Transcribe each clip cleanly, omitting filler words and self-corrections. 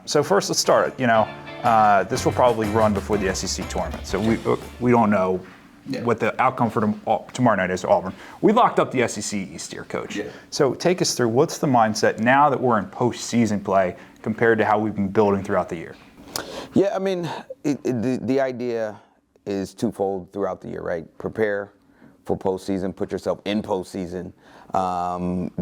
So first, let's start. This will probably run before the SEC tournament, so we don't know what the outcome for tomorrow night is to Auburn. We locked up the SEC East here, Coach. Yeah. So take us through, what's the mindset now that we're in postseason play compared to how we've been building throughout the year? Yeah, I mean, the idea is twofold throughout the year, right? Prepare for postseason, put yourself in postseason,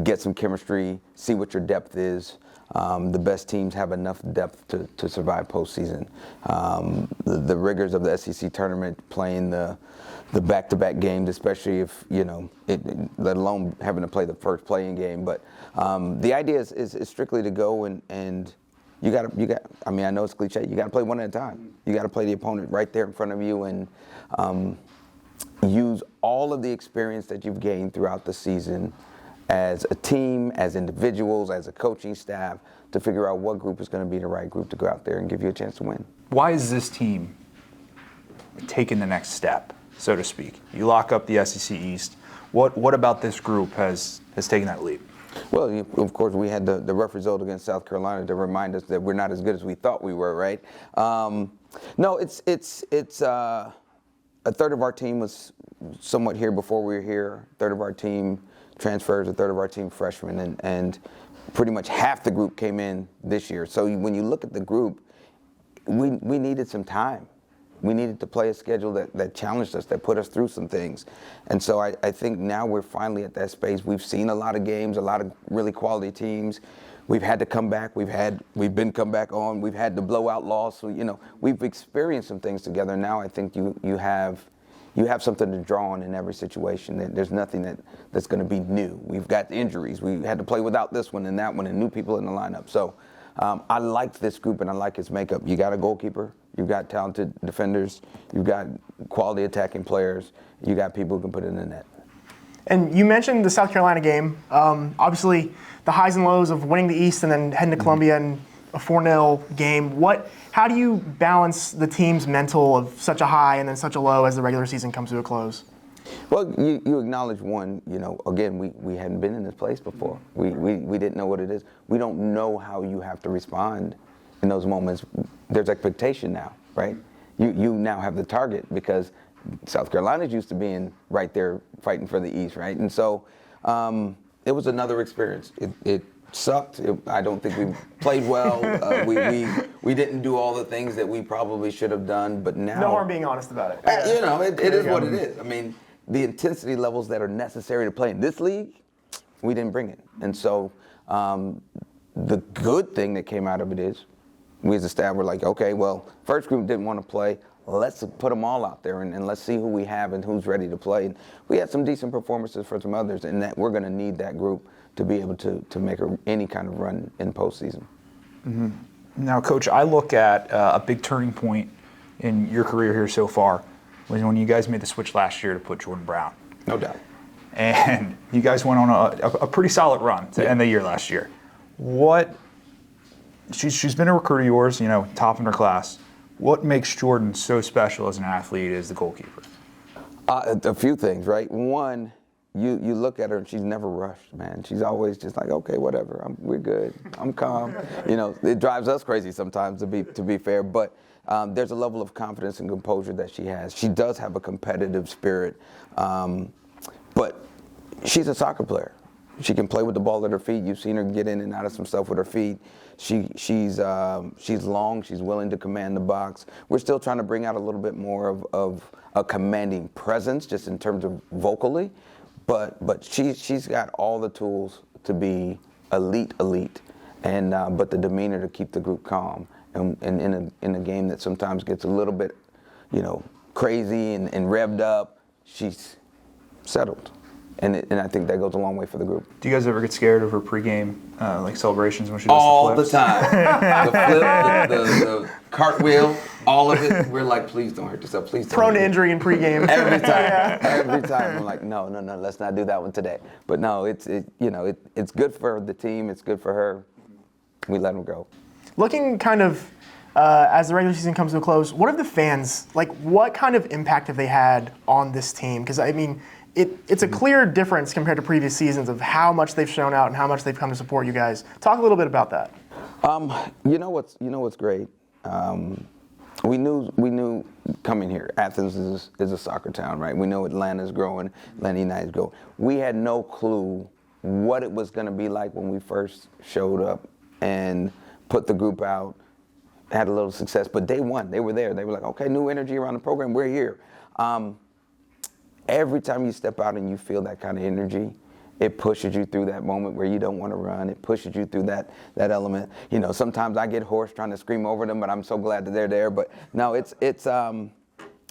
get some chemistry, see what your depth is. The best teams have enough depth to survive postseason. The rigors of the SEC tournament, playing the back-to-back games, especially if, let alone having to play the first playing game. But the idea is strictly to go and you got. I mean, I know it's cliche. You got to play one at a time. You got to play the opponent right there in front of you and use all of the experience that you've gained throughout the season as a team, as individuals, as a coaching staff, to figure out what group is going to be the right group to go out there and give you a chance to win. Why is this team taking the next step, so to speak? You lock up the SEC East. What about this group has taken that leap? Well, of course, we had the rough result against South Carolina to remind us that we're not as good as we thought we were, right? No, it's a third of our team was somewhat here before we were here. A third of our team transfers, a third of our team freshmen, and pretty much half the group came in this year. So when you look at the group, we needed some time. We needed to play a schedule that challenged us, that put us through some things. And so I think now we're finally at that space. We've seen a lot of games, a lot of really quality teams. We've had to come back. We've been come back on. We've had the blowout loss. So, we've experienced some things together. Now I think you have something to draw on in every situation. There's nothing that's going to be new. We've got injuries. We had to play without this one and that one and new people in the lineup. So I like this group and I like its makeup. You got a goalkeeper. You've got talented defenders. You've got quality attacking players. You got people who can put it in the net. And you mentioned the South Carolina game. Obviously, the highs and lows of winning the East and then heading to Columbia and a 4-0 game. How do you balance the team's mental of such a high and then such a low as the regular season comes to a close? Well, you acknowledge one, again, we hadn't been in this place before. We didn't know what it is. We don't know how you have to respond in those moments. There's expectation now, right? You now have the target because South Carolina's used to being right there fighting for the East, right? And so it was another experience. It sucked. I don't think we played well. We didn't do all the things that we probably should have done, but now... No harm being honest about it. It is what it is. I mean, the intensity levels that are necessary to play in this league, we didn't bring it. And so the good thing that came out of it is we as a staff were like, okay, well, first group didn't want to play. Let's put them all out there and let's see who we have and who's ready to play. And we had some decent performances for some others, and that we're going to need that group to be able to make any kind of run in postseason. Mm-hmm. Now, Coach, I look at a big turning point in your career here so far was when you guys made the switch last year to put Jordan Brown. No doubt. And you guys went on a pretty solid run to end the year last year. She's been a recruit of yours, top in her class. What makes Jordan so special as an athlete as the goalkeeper? A few things, right? One, you look at her and she's never rushed, man. She's always just like, okay, whatever, we're good, I'm calm. It drives us crazy sometimes, to be fair, but there's a level of confidence and composure that she has. She does have a competitive spirit, but she's a soccer player. She can play with the ball at her feet. You've seen her get in and out of some stuff with her feet. She's long. She's willing to command the box. We're still trying to bring out a little bit more of a commanding presence, just in terms of vocally. But she's got all the tools to be elite, and but the demeanor to keep the group calm. And in a game that sometimes gets a little bit, crazy and revved up, she's settled. And I think that goes a long way for the group. Do you guys ever get scared of her pregame celebrations when she does all the flips? The time. The flip, the cartwheel, all of it. We're like, please don't hurt yourself. Please don't. Prone to injury in pregame. Every time. Every time. I'm like, no, let's not do that one today. But no, it's good for the team. It's good for her. We let them go. Looking kind of as the regular season comes to a close, what have the fans, what kind of impact have they had on this team? Because, I mean, it's a clear difference compared to previous seasons of how much they've shown out and how much they've come to support you guys. Talk a little bit about that. what's great. We knew coming here, Athens is a soccer town, right? We know Atlanta's growing, Atlanta United's growing. We had no clue what it was going to be like when we first showed up and put the group out, had a little success. But day one, they were there. They were like, okay, new energy around the program, we're here. Every time you step out and you feel that kind of energy, it pushes you through that moment where you don't want to run. It pushes you through that element. Sometimes I get hoarse trying to scream over them, but I'm so glad that they're there. But no,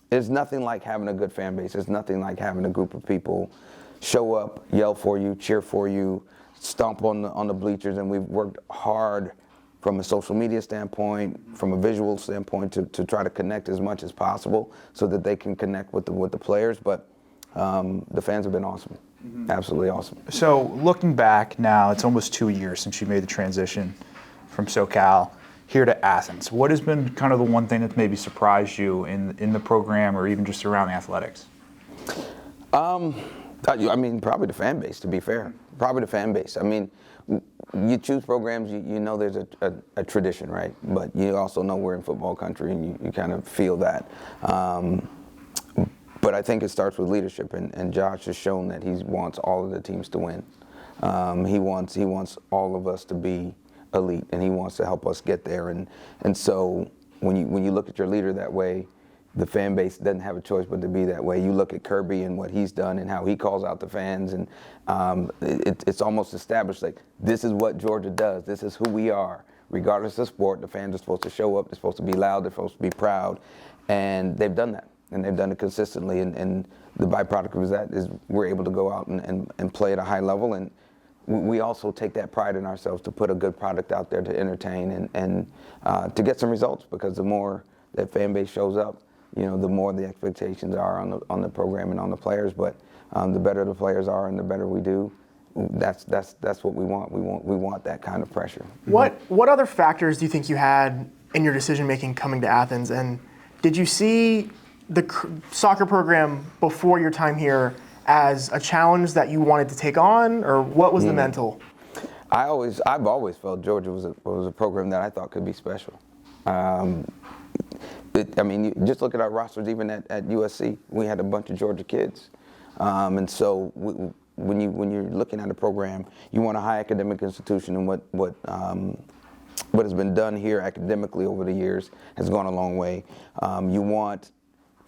there's nothing like having a good fan base. There's nothing like having a group of people show up, yell for you, cheer for you, stomp on the bleachers. And we've worked hard from a social media standpoint, from a visual standpoint, to try to connect as much as possible so that they can connect with the players. But the fans have been awesome. Absolutely awesome. So looking back now, it's almost 2 years since you made the transition from SoCal here to Athens. What has been kind of the one thing that's maybe surprised you in the program or even just around the athletics? Probably the fan base, to be fair. Probably the fan base. You choose programs, you know there's a tradition, right? But you also know we're in football country and you kind of feel that. But I think it starts with leadership, and Josh has shown that he wants all of the teams to win. He wants all of us to be elite, and he wants to help us get there. And so when you look at your leader that way, the fan base doesn't have a choice but to be that way. You look at Kirby and what he's done and how he calls out the fans, and it's almost established like this is what Georgia does. This is who we are. Regardless of sport, the fans are supposed to show up. They're supposed to be loud. They're supposed to be proud, and they've done that. And they've done it consistently, and the byproduct of that is we're able to go out and play at a high level, and we also take that pride in ourselves to put a good product out there to entertain and to get some results, because the more that fan base shows up, the more the expectations are on the program and on the players. But the better the players are and the better we do, that's what we want. We want that kind of pressure. What other factors do you think you had in your decision making coming to Athens, and did you see the soccer program before your time here as a challenge that you wanted to take on, or what was the mental? I've always felt Georgia was a program that I thought could be special. Just look at our rosters. Even at USC, we had a bunch of Georgia kids, and so when you're looking at a program, you want a high academic institution, and what has been done here academically over the years has gone a long way. You want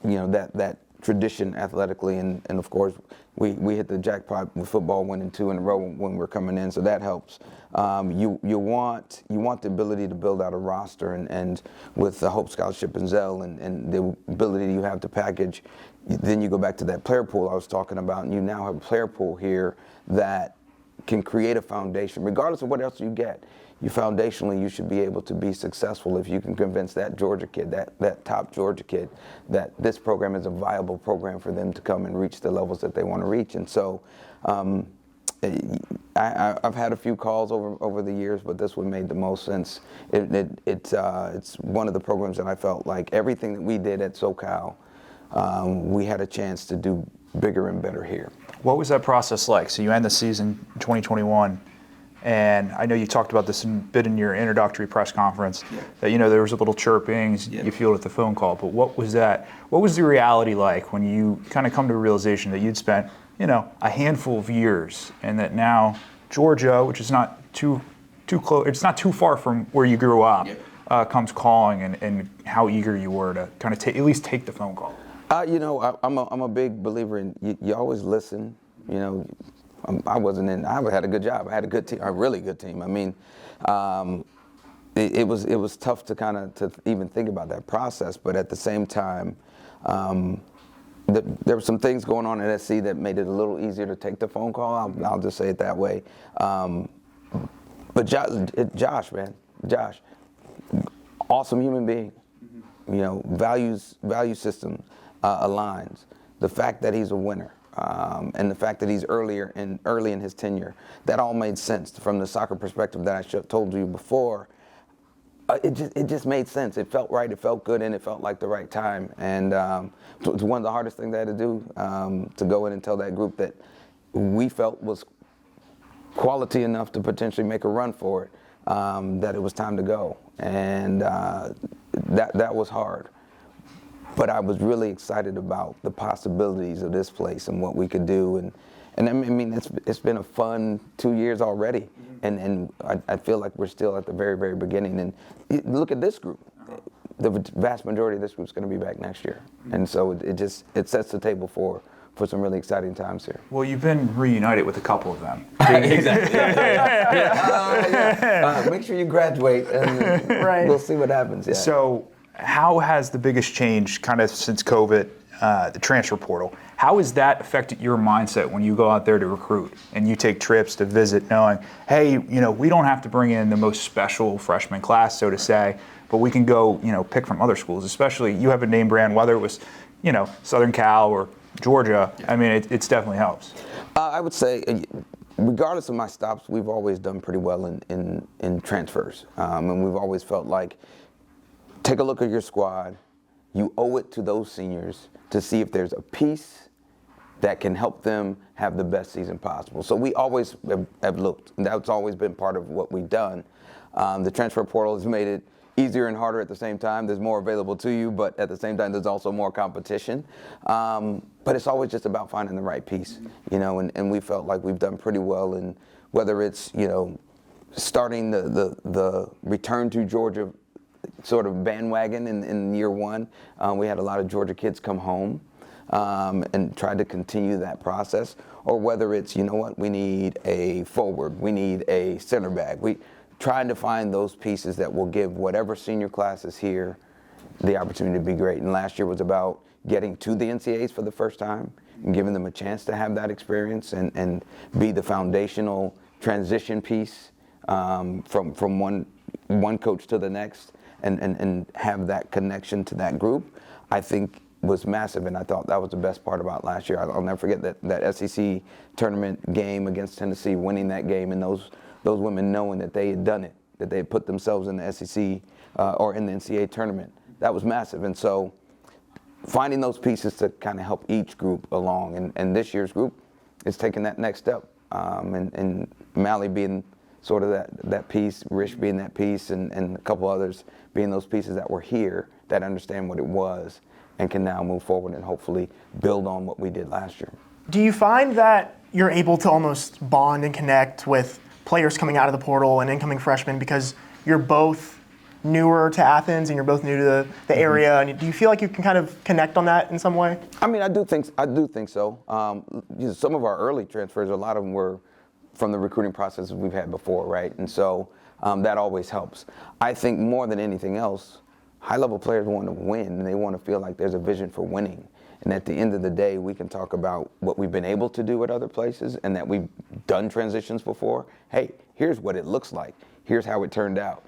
that tradition athletically, and of course we hit the jackpot with football, winning 2 in a row when we're coming in, so that helps. You want the ability to build out a roster, and with the Hope Scholarship and Zell and the ability you have to package, then you go back to that player pool I was talking about, and you now have a player pool here that can create a foundation regardless of what else you get. Foundationally, you should be able to be successful if you can convince that Georgia kid, that top Georgia kid, that this program is a viable program for them to come and reach the levels that they want to reach. And so I've had a few calls over the years, but this one made the most sense. It's one of the programs that I felt like everything that we did at SoCal, we had a chance to do bigger and better here. What was that process like? So you end the season in 2021. And I know you talked about this a bit in your introductory press conference, that there was a little chirping, you feel it at the phone call. But what was that? What was the reality like when you kind of come to a realization that you'd spent, a handful of years, and that now Georgia, which is not too close, it's not too far from where you grew up, comes calling, and how eager you were to kind of at least take the phone call? I'm a big believer in you always listen. I had a good job. I had a good team, a really good team. It was tough to even think about that process, but at the same time, there were some things going on at SC that made it a little easier to take the phone call. I'll just say it that way. But Josh, awesome human being. Value system aligns. The fact that he's a winner. And the fact that he's early in his tenure, that all made sense from the soccer perspective that I told you before. It just made sense. It felt right. It felt good, and it felt like the right time. And it's one of the hardest things I had to do, to go in and tell that group that we felt was quality enough to potentially make a run for it. that it was time to go, and that was hard. But I was really excited about the possibilities of this place and what we could do, and I mean it's been a fun 2 years already, and I feel like we're still at the very, very beginning. And look at this group. The vast majority of this group is going to be back next year, and so it sets the table for some really exciting times here. Well, you've been reunited with a couple of them. Exactly. Make sure you graduate, and we'll see what happens. Yeah. So, how has the biggest change, kind of since COVID, the transfer portal? How has that affected your mindset when you go out there to recruit and you take trips to visit, knowing, hey, we don't have to bring in the most special freshman class, so to say, but we can go, pick from other schools. Especially, you have a name brand, whether it was, Southern Cal or Georgia. I mean, it's definitely helps. I would say, regardless of my stops, we've always done pretty well in transfers, and we've always felt like, take a look at your squad. You owe it to those seniors to see if there's a piece that can help them have the best season possible. So we always have looked, and that's always been part of what we've done. The transfer portal has made it easier and harder at the same time. There's more available to you, but at the same time, there's also more competition. But it's always just about finding the right piece, and we felt like we've done pretty well in whether it's, starting the return to Georgia sort of bandwagon in year one. We had a lot of Georgia kids come home and tried to continue that process, or whether it's, we need a forward, we need a center back. We trying to find those pieces that will give whatever senior class is here the opportunity to be great. And last year was about getting to the NCAAs for the first time and giving them a chance to have that experience and be the foundational transition piece from one coach to the next and have that connection to that group, I think was massive. And I thought that was the best part about last year. I'll never forget that SEC tournament game against Tennessee, winning that game, and those women knowing that they had done it, that they had put themselves in the SEC or in the NCAA tournament. That was massive. And so finding those pieces to kind of help each group along. And this year's group is taking that next step. And Mally being sort of that piece, Rish being that piece, and a couple others being those pieces that were here that understand what it was and can now move forward and hopefully build on what we did last year. Do you find that you're able to almost bond and connect with players coming out of the portal and incoming freshmen because you're both newer to Athens and you're both new to the area? And do you feel like you can kind of connect on that in some way? I mean, I do think so. Some of our early transfers, a lot of them were from the recruiting processes we've had before, right? And so that always helps. I think more than anything else, high-level players want to win, and they want to feel like there's a vision for winning. And at the end of the day, we can talk about what we've been able to do at other places and that we've done transitions before. Hey, here's what it looks like. Here's how it turned out.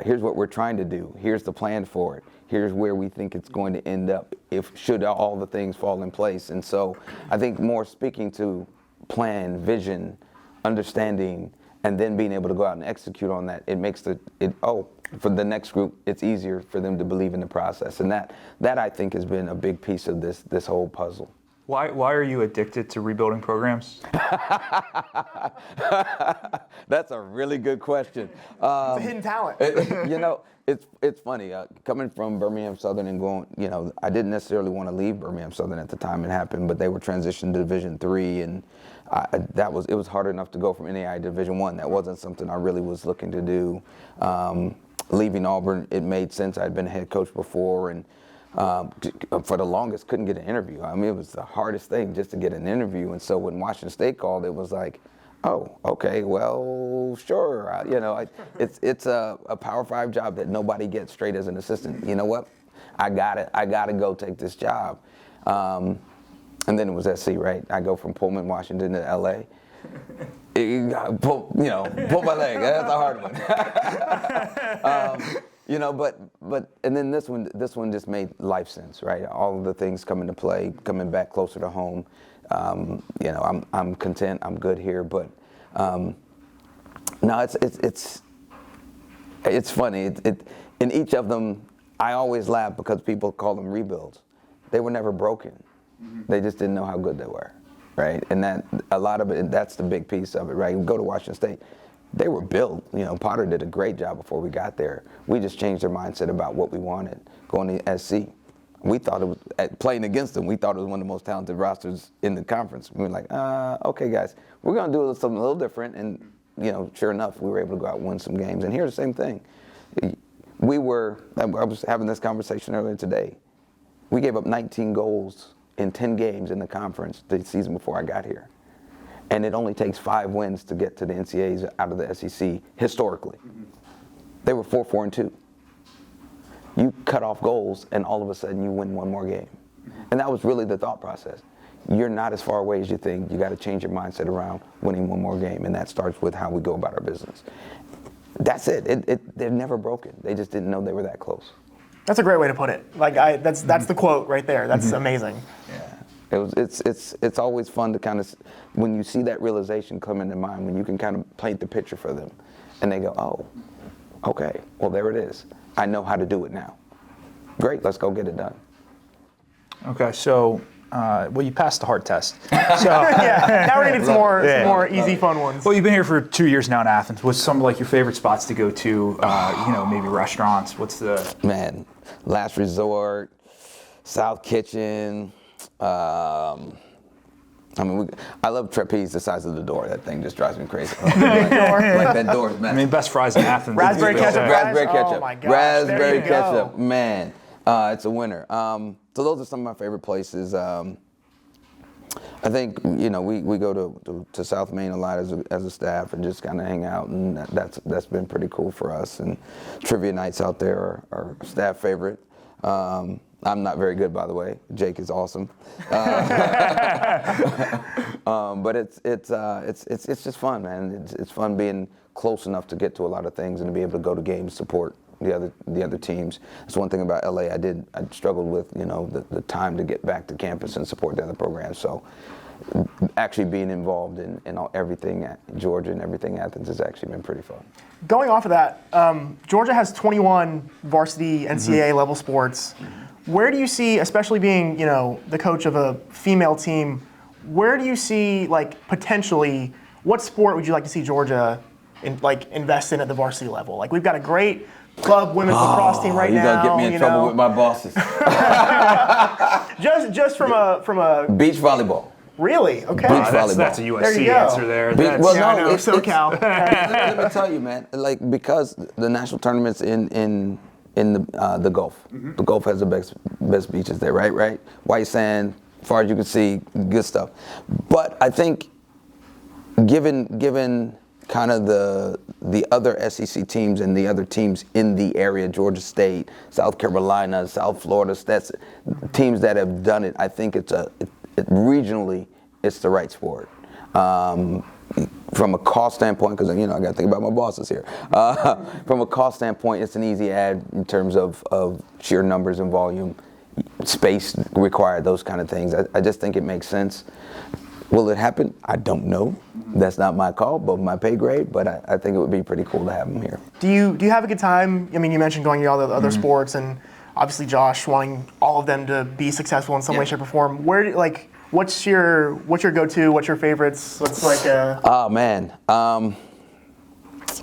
Here's what we're trying to do. Here's the plan for it. Here's where we think it's going to end up should all the things fall in place. And so I think more speaking to plan, vision, understanding, and then being able to go out and execute on that, it makes for the next group, it's easier for them to believe in the process. And that I think has been a big piece of this whole puzzle. Why are you addicted to rebuilding programs? That's a really good question. It's a hidden talent. It's funny. Coming from Birmingham Southern and going, I didn't necessarily want to leave Birmingham Southern at the time it happened, but they were transitioned to Division III, and it was hard enough to go from NAI to Division I. That wasn't something I really was looking to do. Leaving Auburn, it made sense. I'd been a head coach before, and for the longest, couldn't get an interview. I mean, it was the hardest thing just to get an interview. And so when Washington State called, it was like, oh, okay, well, sure. It's a Power 5 job that nobody gets straight as an assistant. You know what? I got it. I got to go take this job. And then it was SC, right? I go from Pullman, Washington to LA. Pull my leg. That's a hard one. But and then this one just made life sense, right? All of the things come into play, coming back closer to home. I'm content. I'm good here. But no, it's funny. In each of them, I always laugh because people call them rebuilds. They were never broken. Mm-hmm. They just didn't know how good they were. Right, and that a lot of it, that's the big piece of it, right? You go to Washington State, they were built. Potter did a great job before we got there. We just changed our mindset about what we wanted going to SC. We thought it was, playing against them, we thought it was one of the most talented rosters in the conference. We were like, okay, guys, we're going to do something a little different. And, sure enough, we were able to go out and win some games. And here's the same thing. I was having this conversation earlier today. We gave up 19 goals in 10 games in the conference the season before I got here. And it only takes 5 wins to get to the NCAAs out of the SEC historically. They were 4-4-2. You cut off goals, and all of a sudden you win one more game. And that was really the thought process. You're not as far away as you think. You got to change your mindset around winning one more game, and that starts with how we go about our business. That's it. They're never broken. They just didn't know they were that close. That's a great way to put it. That's the quote right there. That's amazing. Yeah. It's always fun to kind of, when you see that realization come into mind, when you can kind of paint the picture for them, and they go, oh, okay, well, there it is. I know how to do it now. Great, let's go get it done. Okay, so, you passed the heart test. So, now we're going to get some more easy, fun ones. Well, you've been here for 2 years now in Athens. What's some your favorite spots to go to? Maybe restaurants. What's the... Man, Last Resort, South Kitchen. I love Trapeze, the size of the door. That thing just drives me crazy. like that door is massive. Best fries in Athens. Raspberry ketchup. Raspberry ketchup. Oh my gosh. Raspberry ketchup. Man, it's a winner. So those are some of my favorite places. I think we go to South Main a lot as a staff and just kind of hang out, and that's been pretty cool for us. And trivia nights out there are a staff favorite. I'm not very good, by the way. Jake is awesome. But it's just fun, man. It's fun being close enough to get to a lot of things and to be able to go to games, support the other teams. That's one thing about LA. I struggled with the time to get back to campus and support the other programs. So actually being involved in everything at Georgia and everything Athens has actually been pretty fun. Going off of that, Georgia has 21 varsity NCAA level sports. Where do you see, especially being the coach of a female team, where do you see potentially what sport would you like to see Georgia invest in at the varsity level? We've got a great club women's lacrosse team right now. You're gonna get me in trouble with my bosses. just from a beach volleyball. Really? Okay. Beach volleyball. That's a USC answer there. It's SoCal. Let me tell you, man. Because the national tournaments in the Gulf. Mm-hmm. The Gulf has the best beaches there, right? White sand, as far as you can see, good stuff. But I think, given kind of the other SEC teams and the other teams in the area, Georgia State, South Carolina, South Florida, that's teams that have done it. I think regionally, it's the right sport. From a cost standpoint, because I got to think about my bosses here. From a cost standpoint, it's an easy add in terms of sheer numbers and volume, space required, those kind of things. I just think it makes sense. Will it happen? I don't know. That's not my call, but my pay grade. But I think it would be pretty cool to have them here. Do you have a good time? You mentioned going to all the other sports, and obviously Josh wanting all of them to be successful in some way, shape, or form. What's your go-to? What's your favorites? Oh man,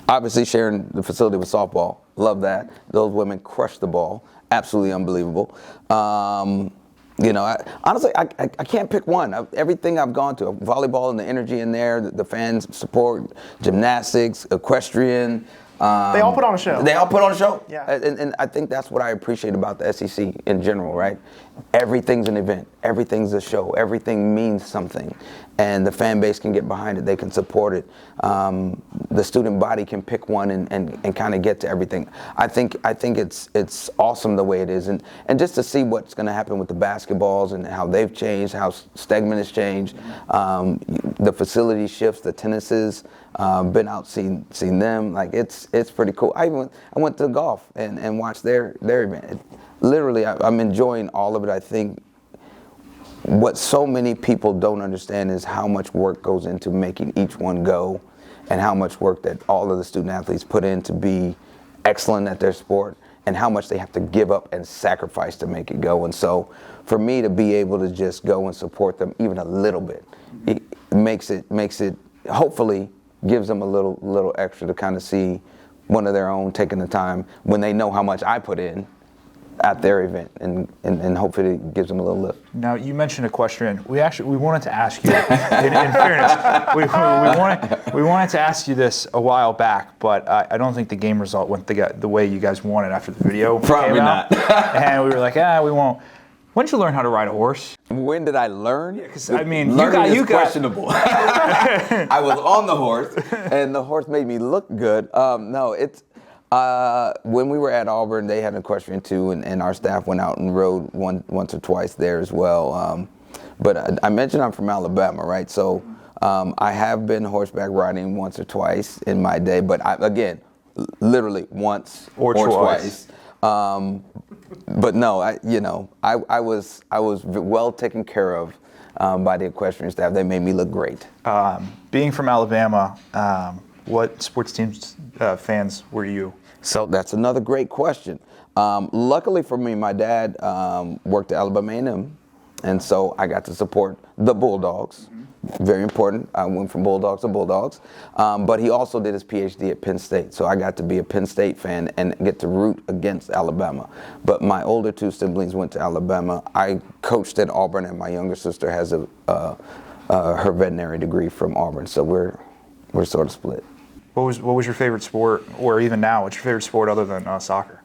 obviously sharing the facility with softball. Love that. Those women crush the ball. Absolutely unbelievable. Honestly, I can't pick one. Everything I've gone to, volleyball and the energy in there, the fans support, gymnastics, equestrian. They all put on a show. They all put on a show. Yeah. And I think that's what I appreciate about the SEC in general, right? Everything's an event. Everything's a show. Everything means something. And the fan base can get behind it. They can support it. The student body can pick one and kind of get to everything. I think it's awesome the way it is. And just to see what's going to happen with the basketballs and how they've changed, how Stegman has changed, the facility shifts, the tennises, been out seen them. It's pretty cool. I went to golf and watched their event. Literally, I'm enjoying all of it. I think what so many people don't understand is how much work goes into making each one go, and how much work that all of the student athletes put in to be excellent at their sport, and how much they have to give up and sacrifice to make it go. And so for me to be able to just go and support them even a little bit, it makes it hopefully gives them a little extra to kind of see one of their own taking the time when they know how much I put in at their event, and hopefully it gives them a little lift. Now, you mentioned equestrian. We wanted to ask you, in fairness, we wanted to ask you this a while back, but I don't think the game result went the way you guys wanted after the video Probably came out. not. And we were like, we won't. When did you learn how to ride a horse? When did I learn? Because I mean, Learning you is got questionable. I was on the horse, and the horse made me look good. No, it's when we were at Auburn, they had an equestrian too, and our staff went out and rode once or twice there as well. But I mentioned I'm from Alabama, right? So I have been horseback riding once or twice in my day, but again, literally once or twice. But no, I was well taken care of by the equestrian staff. They made me look great. Being from Alabama, what sports teams fans were you? So that's another great question. Luckily for me, my dad worked at Alabama A&M, and so I got to support the Bulldogs. Very important. I went from Bulldogs to Bulldogs. But he also did his PhD at Penn State, so I got to be a Penn State fan and get to root against Alabama. But my older two siblings went to Alabama. I coached at Auburn, and my younger sister has her veterinary degree from Auburn, so we're sort of split. What was your favorite sport, or even now, what's your favorite sport other than soccer?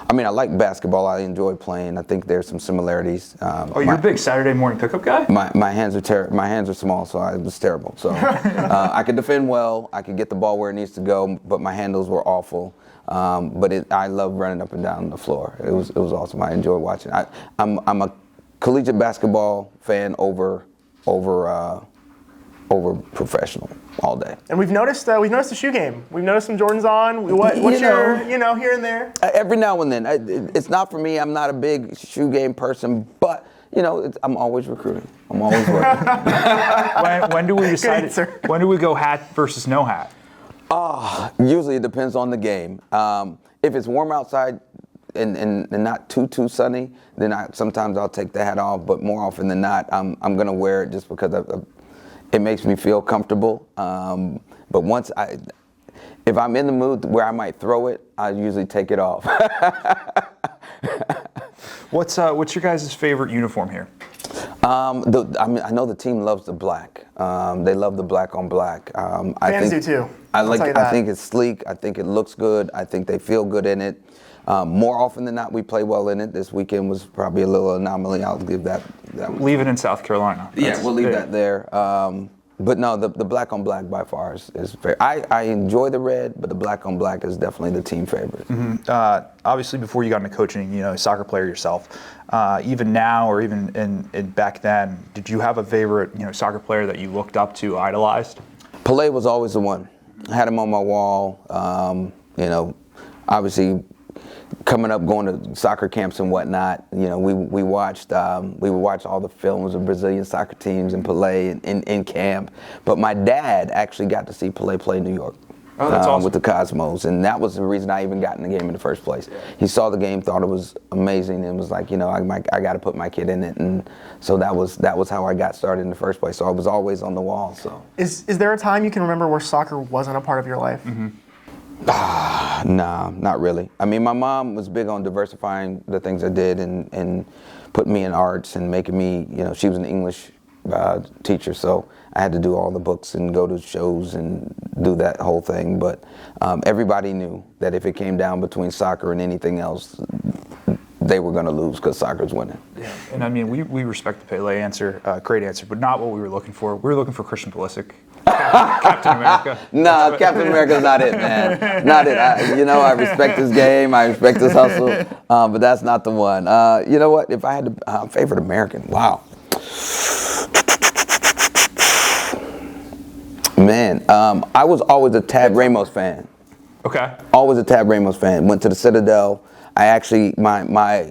I mean, I like basketball. I enjoy playing. I think there's some similarities. You're a big Saturday morning pickup guy? My hands are small, so I was terrible. So I could defend well. I could get the ball where it needs to go, but my handles were awful. But I love running up and down the floor. It was awesome. I enjoy watching. I'm a collegiate basketball fan over professional all day. And we've noticed the shoe game. We've noticed some Jordans on. What's your here and there? Every now and then. It's not for me. I'm not a big shoe game person, but I'm always recruiting. I'm always working. When do we decide? When do we go hat versus no hat? Usually it depends on the game. If it's warm outside and not too sunny, then sometimes I'll take the hat off. But more often than not, I'm gonna wear it just because it makes me feel comfortable. But if I'm in the mood where I might throw it, I usually take it off. What's What's your guys' favorite uniform here? I know the team loves the black. They love the black on black. Fans do too. I think it's sleek. I think it looks good. I think they feel good in it. More often than not, we play well in it. This weekend was probably a little anomaly. I'll give that Leave it in South Carolina. We'll leave that there. But no, the black on black by far is fair. I enjoy the red, but the black on black is definitely the team favorite. Mm-hmm. Obviously, before you got into coaching, a soccer player yourself. Even now, or even in back then, did you have a favorite, soccer player that you looked up to, idolized? Pelé was always the one. I had him on my wall. Obviously, coming up, going to soccer camps and whatnot, we would watch all the films of Brazilian soccer teams and Pelé in camp. But my dad actually got to see Pelé play in New York. Oh, that's awesome. With the Cosmos, and that was the reason I even got in the game in the first place. Yeah. He saw the game, thought it was amazing, and was like, I got to put my kid in it, and so that was how I got started in the first place. So I was always on the wall. So is there a time you can remember where soccer wasn't a part of your life? Mm-hmm. Nah, not really. I mean, my mom was big on diversifying the things I did and putting me in arts and making me, she was an English teacher, so I had to do all the books and go to shows and do that whole thing. But everybody knew that if it came down between soccer and anything else, they were going to lose because soccer's winning. Yeah, and I mean, we respect the Pelé answer, great answer, but not what we were looking for. We were looking for Christian Pulisic. Captain America. No, Captain America's not it, man. Not it. I respect his game. I respect his hustle, but that's not the one. You know what? If I had to favorite American, wow. Man, I was always a Tab Ramos fan. Okay. Always a Tab Ramos fan. Went to the Citadel. I actually, my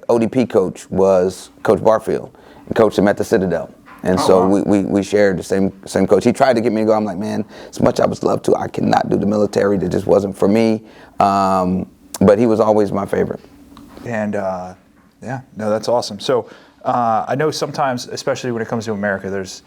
ODP coach was Coach Barfield, and coached him at the Citadel. And we shared the same coach. He tried to get me to go. I'm like, man, as much I would love to, I cannot do the military. That just wasn't for me. But he was always my favorite. And that's awesome. So I know sometimes, especially when it comes to America, there's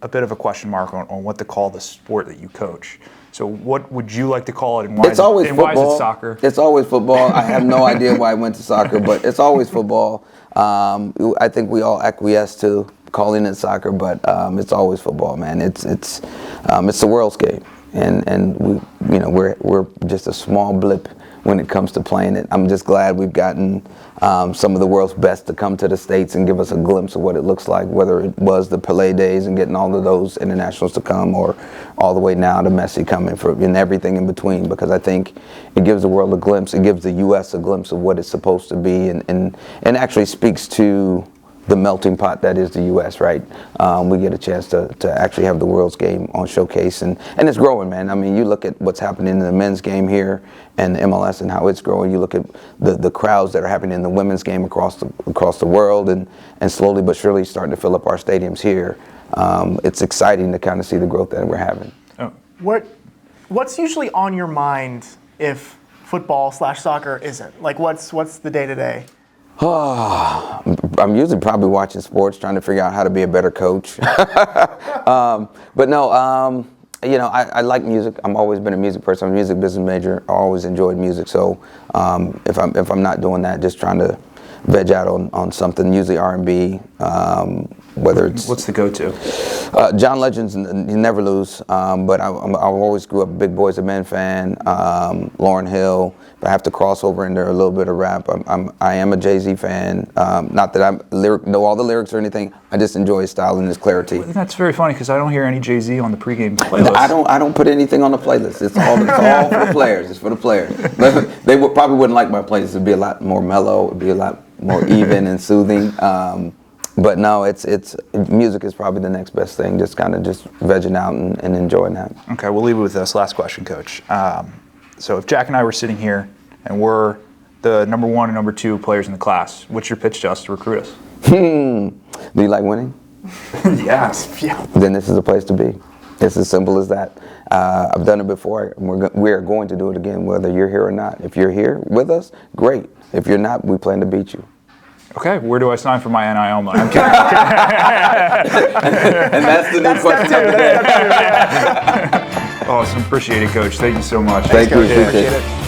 a bit of a question mark on what to call the sport that you coach. So what would you like to call it, and why, It's always and football. why is it soccer? It's always football. I have no idea why I went to soccer, but it's always football. I think we all acquiesce to calling it soccer, but it's always football, man. It's the world's game, and we're just a small blip when it comes to playing it. I'm just glad we've gotten some of the world's best to come to the States and give us a glimpse of what it looks like, whether it was the Pelé days and getting all of those internationals to come, or all the way now to Messi coming, and everything in between, because I think it gives the world a glimpse. It gives the U.S. a glimpse of what it's supposed to be, and actually speaks to the melting pot that is the U.S., right? We get a chance to actually have the world's game on showcase, and it's growing, man. I mean, you look at what's happening in the men's game here and the MLS and how it's growing. You look at the crowds that are happening in the women's game across the world, and slowly but surely starting to fill up our stadiums here. It's exciting to kind of see the growth that we're having. Oh. What's usually on your mind if football/soccer isn't? Like, what's the day-to-day? I'm usually probably watching sports, trying to figure out how to be a better coach. But no, I like music. I've always been a music person. I'm a music business major. I always enjoyed music. So if I'm not doing that, just trying to veg out on something, usually R&B. Whether it's What's the go-to? John Legend's You Never Lose, but I always grew up a Big Boys and Men fan. Lauryn Hill. If I have to cross over in there a little bit of rap, I am a Jay-Z fan. Not that I know all the lyrics or anything. I just enjoy his style and his clarity. That's very funny because I don't hear any Jay-Z on the pregame playlist. I don't put anything on the playlist. It's all for the players. It's for the players. They probably wouldn't like my playlist. It'd be a lot more mellow. It'd be a lot more even and soothing. But no, it's music is probably the next best thing. Just kind of vegging out and enjoying that. Okay, we'll leave it with this last question, Coach. So if Jack and I were sitting here and we're the number 1 and number 2 players in the class, what's your pitch to us to recruit us? Do you like winning? Yes. Yeah. Then this is the place to be. It's as simple as that. I've done it before. We are going to do it again, whether you're here or not. If you're here with us, great. If you're not, we plan to beat you. Okay, where do I sign for my NIL money? I'm kidding. And that's the new question. Awesome. Appreciate it, Coach. Thank you so much. Thank you. Appreciate it.